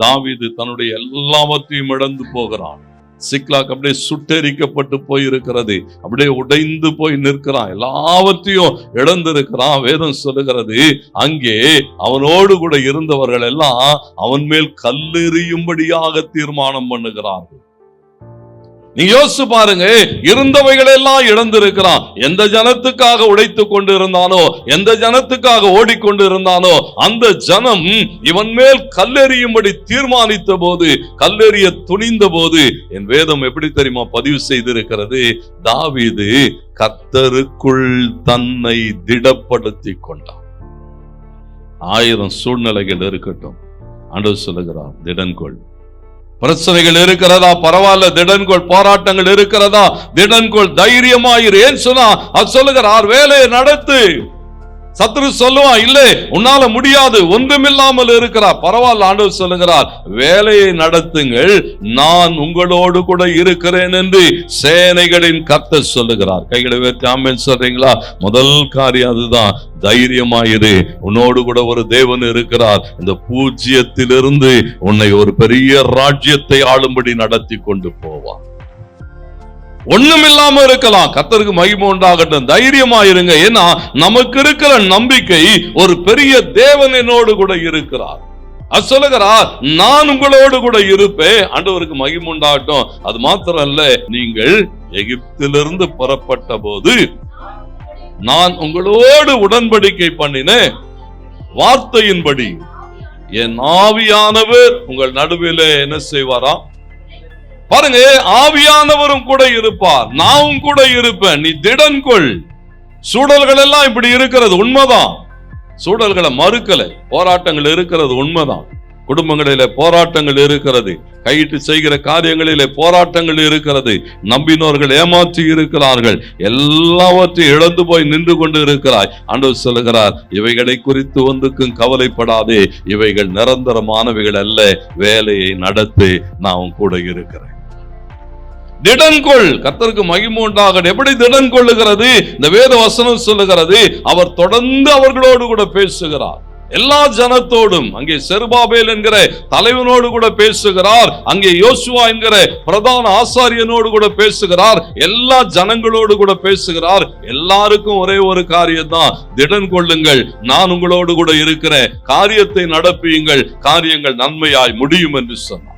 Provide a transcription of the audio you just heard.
தாவீது தன்னுடைய எல்லாவற்றையும் இழந்து போகிறான். சிக்லாக் அப்படியே சுட்டெரிக்கப்பட்டு போயிருக்கிறது, அப்படியே உடைந்து போய் நிற்கிறான், எல்லாவற்றையும் இழந்திருக்கிறான். வேதம் சொல்லுகிறது, அங்கே அவனோடு கூட இருந்தவர்கள் எல்லாம் அவன் மேல் கல்லெறியும்படியாக தீர்மானம் பண்ணுகிறார்கள். நீ யோசிச்சு பாருங்க, இருந்தவைகள் எல்லாம் இழந்திருக்கிறான். எந்த ஜனத்துக்காக உடைத்து கொண்டு இருந்தானோ, எந்த ஜனத்துக்காக ஓடிக்கொண்டு இருந்தானோ, அந்த ஜனம் இவன் மேல் கல்லெறியும்படி தீர்மானித்த போது, கல்லெறிய துணிந்த போது, என் வேதம் எப்படி தெரியுமா பதிவு செய்திருக்கிறது? தாவீது கர்த்தருக்குள் தன்னை திடப்படுத்தி கொண்டான். 1000 சூழ்நிலைகள் இருக்கட்டும், ஆண்டவர் சொல்லுகிறார், திடன்கொள். பிரச்சனைகள் இருக்கிறதா? பரவாயில்ல, திடன்கொள். போராட்டங்கள் இருக்கிறதா? திடன்கொள், தைரியமாயிரு. ஏன் சொன்னா அது சொல்லுகிறார், வேலையை நடத்து. சத்துரு சொல்லுவான், இல்லை உன்னால முடியாது, ஒன்றுமில்லாமல் இருக்கிறார். பரவாயில்ல, ஆண்டவர் சொல்லுகிறார், வேலையை நடத்துங்கள், நான் உங்களோடு கூட இருக்கிறேன் என்று சேனைகளின் கர்த்தர் சொல்லுகிறார். கைகளை உயர்த்தி ஆமென் சொல்றீங்களா? முதல் காரியம் அதுதான், தைரியமாயிரு. உன்னோடு கூட ஒரு தேவன் இருக்கிறார். இந்த பூஜ்யத்திலிருந்து உன்னை ஒரு பெரிய ராஜ்யத்தை ஆளும்படி நடத்தி கொண்டு போவார். ஒண்ணுமில்லாம இருக்கலாம், கர்த்தருக்கு மகிமை உண்டாகட்டும். தைரியமா இருங்க. ஏன்னா நமக்கு இருக்கிற நம்பிக்கை, ஒரு பெரிய தேவன் என்னோடு கூட இருக்கிறார். அது சொல்லுகிறார், நான் உங்களோடு கூட இருப்பேன். ஆண்டவருக்கு மகிமை உண்டாகட்டும். அது மாத்திரம் அல்ல, நீங்கள் எகிப்திலிருந்து புறப்பட்ட போது நான் உங்களோடு உடன்படிக்கை பண்ணின வார்த்தையின்படி என் ஆவியானவர் உங்கள் நடுவில் என்ன செய்வாரா? பாருங்க, ஆவியானவரும் கூட இருப்பார், நானும் கூட இருப்பேன், நீ திடன்கொள். சூழல்கள் எல்லாம் இப்படி இருக்கிறது உண்மைதான், சூழல்களை மறுக்கல. போராட்டங்கள் இருக்கிறது உண்மைதான், குடும்பங்களிலே போராட்டங்கள் இருக்கிறது, கையிட்டு செய்கிற காரியங்களிலே போராட்டங்கள் இருக்கிறது, நம்பினோர்கள் ஏமாற்றி இருக்கிறார்கள், எல்லாவற்றையும் இழந்து போய் நின்று கொண்டு இருக்கிறாய். ஆண்டவர் சொல்லுகிறார், இவைகளை குறித்து ஒன்றுக்கும் கவலைப்படாதே, இவைகள் நிரந்தரமானவைகள் அல்ல, வேலையை நடத்து, நான் கூட இருக்கிறேன். திடன்கொள். கர்த்தருக்கு மகிமை உண்டாகட்டும். எப்படி திடன் கொள்ளுகிறது? இந்த வேத வசனம் சொல்லுகிறது, அவர் தொடர்ந்து அவர்களோடு கூட பேசுகிறார், எல்லா ஜனத்தோடும். அங்கே செருபாபேல் என்கிற தலைவனோடு கூட பேசுகிறார், அங்கே யோசுவா என்கிற பிரதான ஆசாரியனோடு கூட பேசுகிறார், எல்லா ஜனங்களோடு கூட பேசுகிறார். எல்லாருக்கும் ஒரே ஒரு காரியம் தான், திடன் கொள்ளுங்கள், நான் உங்களோடு கூட இருக்கிறேன், காரியத்தை நடப்பியுங்கள், காரியங்கள் நன்மையாய் முடியும் என்று சொன்னார்.